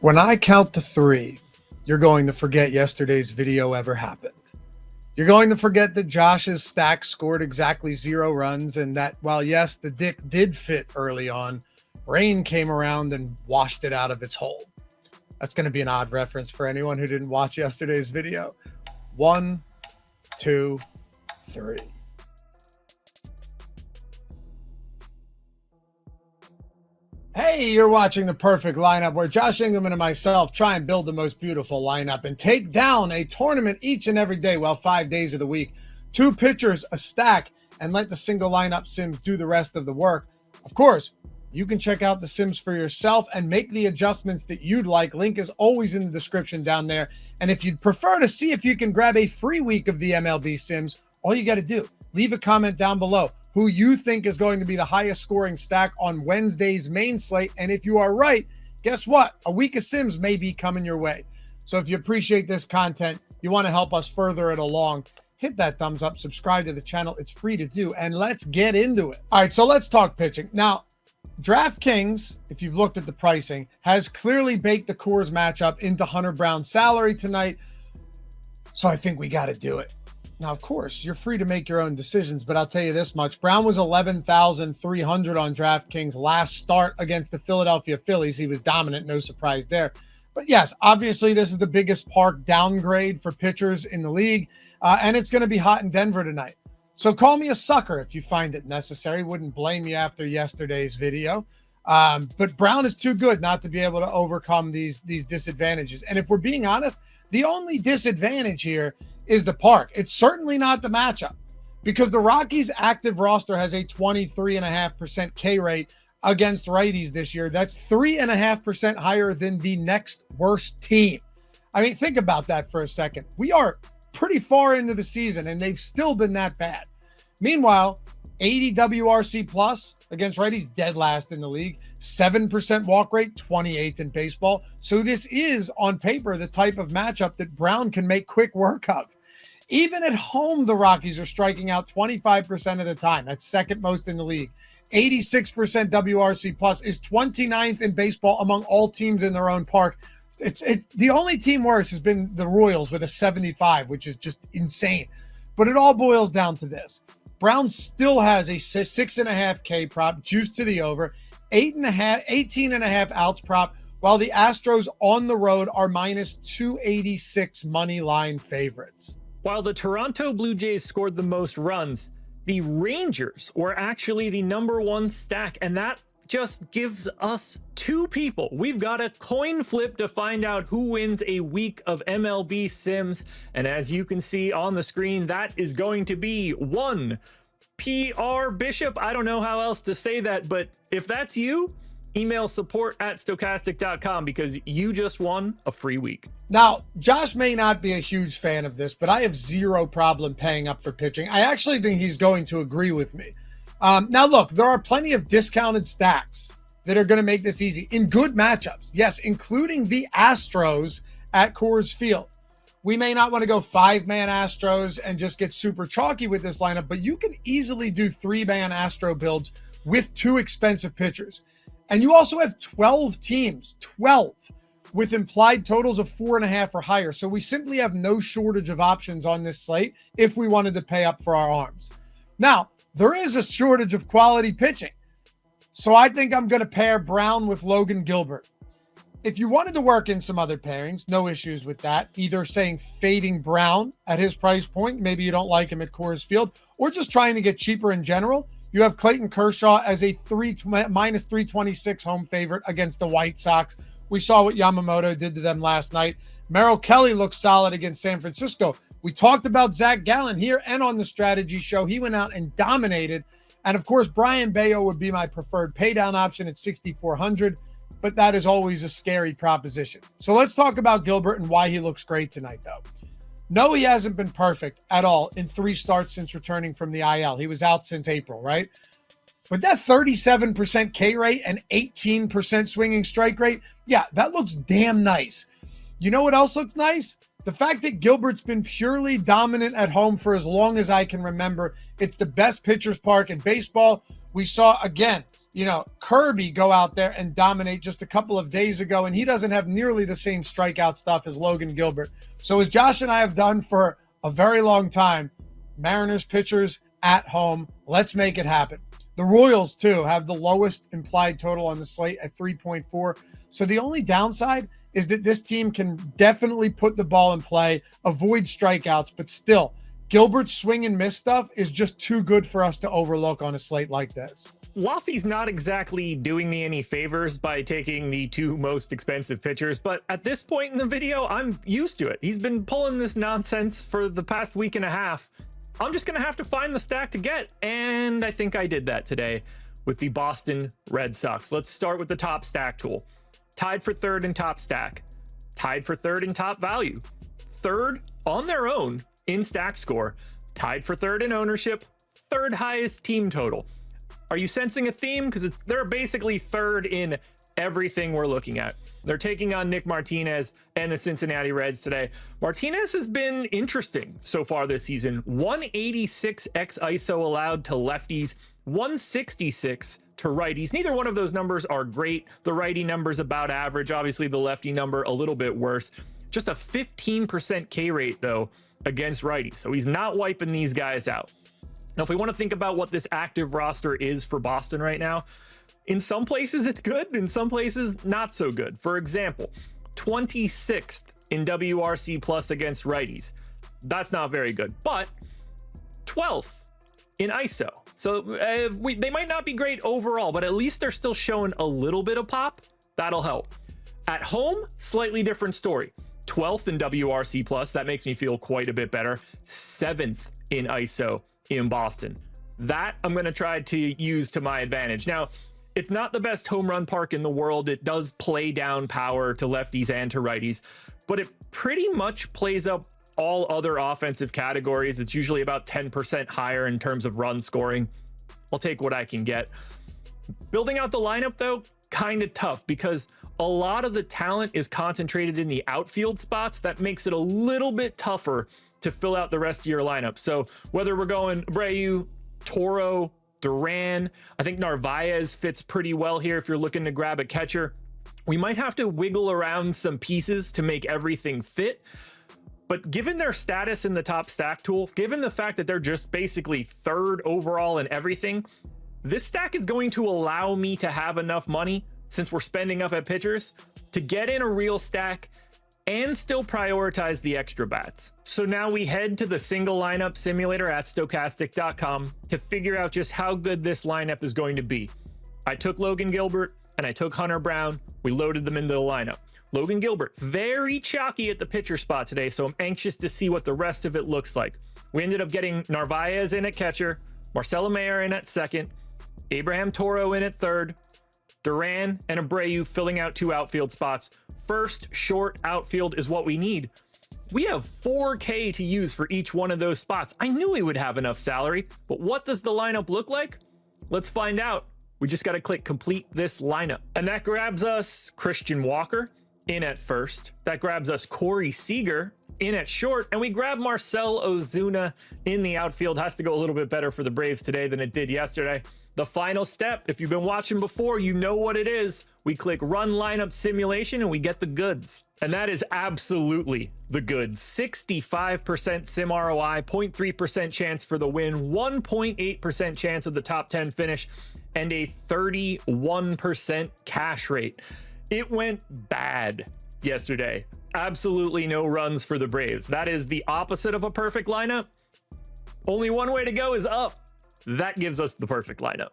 When I count to three, you're going to forget yesterday's video ever happened. You're going to forget that Josh's stack scored exactly 0 runs and that while, yes, the dick did fit early on, rain came around and washed it out of its hole. That's going to be an odd reference for anyone who didn't watch yesterday's video. 1, 2, 3. Hey, you're watching The Perfect Lineup, where Josh Engleman and myself try and build the most beautiful lineup and take down a tournament each and every day, 5 days of the week. 2 pitchers, a stack, and let the single lineup sims do the rest of the work. Of course, you can check out the sims for yourself and make the adjustments that you'd like. Link is always in the description down there. And if you'd prefer to see if you can grab a free week of the MLB sims, all you got to do, leave a comment down below who you think is going to be the highest scoring stack on Wednesday's main slate. And if you are right, guess what? A week of sims may be coming your way. So if you appreciate this content, you want to help us further it along, hit that thumbs up, subscribe to the channel. It's free to do, and let's get into it. All right, so let's talk pitching. Now, DraftKings, if you've looked at the pricing, has clearly baked the Coors matchup into Hunter Brown's salary tonight. So I think we got to do it. Now, of course, you're free to make your own decisions, but I'll tell you this much. Brown was 11,300 on DraftKings last start against the Philadelphia Phillies. He was dominant, no surprise there. But yes, obviously, this is the biggest park downgrade for pitchers in the league, and it's going to be hot in Denver tonight. So call me a sucker if you find it necessary. Wouldn't blame you after yesterday's video. But Brown is too good not to be able to overcome these disadvantages. And if we're being honest, the only disadvantage here is the park. It's certainly not the matchup, because the Rockies' active roster has a 23.5% K rate against righties this year. That's 3.5% higher than the next worst team. I mean, think about that for a second. We are pretty far into the season and they've still been that bad. Meanwhile, 80 WRC plus against righties, dead last in the league. 7% walk rate, 28th in baseball. So this is, on paper, the type of matchup that Brown can make quick work of. Even at home, the Rockies are striking out 25% of the time. That's second most in the league. 86% WRC plus is 29th in baseball among all teams in their own park. It's the only team worse has been the Royals with a 75, which is just insane. But it all boils down to this. Brown still has a 6.5 K prop, juiced to the over, 18.5 outs prop, while the Astros on the road are minus 286 money line favorites. While the Toronto Blue Jays scored the most runs, the Rangers were actually the #1 stack, and that just gives us 2 people. We've got a coin flip to find out who wins a week of MLB Sims, and as you can see on the screen, that is going to be one PR Bishop. I don't know how else to say that, but if that's you, email support@stokastic.com, because you just won a free week. Now, Josh may not be a huge fan of this, but I have zero problem paying up for pitching. I actually think he's going to agree with me. Now, look, there are plenty of discounted stacks that are going to make this easy in good matchups. Yes, including the Astros at Coors Field. We may not want to go 5-man Astros and just get super chalky with this lineup, but you can easily do 3-man Astro builds with 2 expensive pitchers. And you also have 12 teams, 12, with implied totals of 4.5 or higher. So we simply have no shortage of options on this slate if we wanted to pay up for our arms. Now, there is a shortage of quality pitching. So I think I'm going to pair Brown with Logan Gilbert. If you wanted to work in some other pairings, no issues with that. Either saying fading Brown at his price point, maybe you don't like him at Coors Field, or just trying to get cheaper in general. You have Clayton Kershaw as a minus 326 home favorite against the White Sox. We saw what Yamamoto did to them last night. Merrill Kelly looks solid against San Francisco. We talked about Zach Gallen here and on the strategy show. He went out and dominated. And of course, Brian Bayo would be my preferred paydown option at 6,400, but that is always a scary proposition. So let's talk about Gilbert and why he looks great tonight, though. No, he hasn't been perfect at all in 3 starts since returning from the IL. He was out since April, right? But that 37% K rate and 18% swinging strike rate, yeah, that looks damn nice. You know what else looks nice? The fact that Gilbert's been purely dominant at home for as long as I can remember. It's the best pitcher's park in baseball. We saw, again, Kirby go out there and dominate just a couple of days ago, and he doesn't have nearly the same strikeout stuff as Logan Gilbert. So as Josh and I have done for a very long time, Mariners pitchers at home, let's make it happen. The Royals, too, have the lowest implied total on the slate at 3.4. So the only downside is that this team can definitely put the ball in play, avoid strikeouts, but still, Gilbert's swing and miss stuff is just too good for us to overlook on a slate like this. Laffy's not exactly doing me any favors by taking the two most expensive pitchers, but at this point in the video, I'm used to it. He's been pulling this nonsense for the past week and a half. I'm just going to have to find the stack to get, and I think I did that today with the Boston Red Sox. Let's start with the top stack tool. Tied for third in top stack, tied for third in top value, third on their own in stack score, tied for third in ownership, third highest team total. Are you sensing a theme? Because they're basically third in everything we're looking at. They're taking on Nick Martinez and the Cincinnati Reds today. Martinez has been interesting so far this season. 186 x ISO allowed to lefties, 166 to righties. Neither one of those numbers are great. The righty number's about average. Obviously, the lefty number a little bit worse. Just a 15% K rate, though, against righties. So he's not wiping these guys out. Now, if we want to think about what this active roster is for Boston right now, in some places it's good, in some places not so good. For example, 26th in WRC plus against righties. That's not very good, but 12th in ISO. So they might not be great overall, but at least they're still showing a little bit of pop. That'll help. At home, slightly different story. 12th in WRC plus, that makes me feel quite a bit better. 7th in ISO in Boston. That I'm going to try to use to my advantage. Now, it's not the best home run park in the world. It does play down power to lefties and to righties, but it pretty much plays up all other offensive categories. It's usually about 10% higher in terms of run scoring. I'll take what I can get. Building out the lineup, though, kind of tough because a lot of the talent is concentrated in the outfield spots. That makes it a little bit tougher to fill out the rest of your lineup. So whether we're going Abreu, Toro, Duran, I think Narvaez fits pretty well here if you're looking to grab a catcher. We might have to wiggle around some pieces to make everything fit. But given their status in the top stack tool, given the fact that they're just basically third overall in everything, this stack is going to allow me to have enough money, since we're spending up at pitchers, to get in a real stack and still prioritize the extra bats. So now we head to the single lineup simulator at Stokastic.com to figure out just how good this lineup is going to be. I took Logan Gilbert and I took Hunter Brown. We loaded them into the lineup. Logan Gilbert, very chalky at the pitcher spot today, so I'm anxious to see what the rest of it looks like. We ended up getting Narvaez in at catcher, Marcelo Mayer in at second, Abraham Toro in at third, Duran and Abreu filling out two outfield spots. First short outfield is what we need. We have $4K to use for each one of those spots. I knew we would have enough salary, but what does the lineup look like? Let's find out. We just got to click complete this lineup. And that grabs us Christian Walker in at first. That grabs us Corey Seager in at short, and we grab Marcell Ozuna in the outfield. Has to go a little bit better for the Braves today than it did yesterday. The final step, if you've been watching before, you know what it is. We click run lineup simulation and we get the goods. And that is absolutely the goods. 65% sim ROI, 0.3% chance for the win, 1.8% chance of the top 10 finish, and a 31% cash rate. It went bad yesterday. Absolutely no runs for the Braves. That is the opposite of a perfect lineup. Only one way to go is up. That gives us the perfect lineup.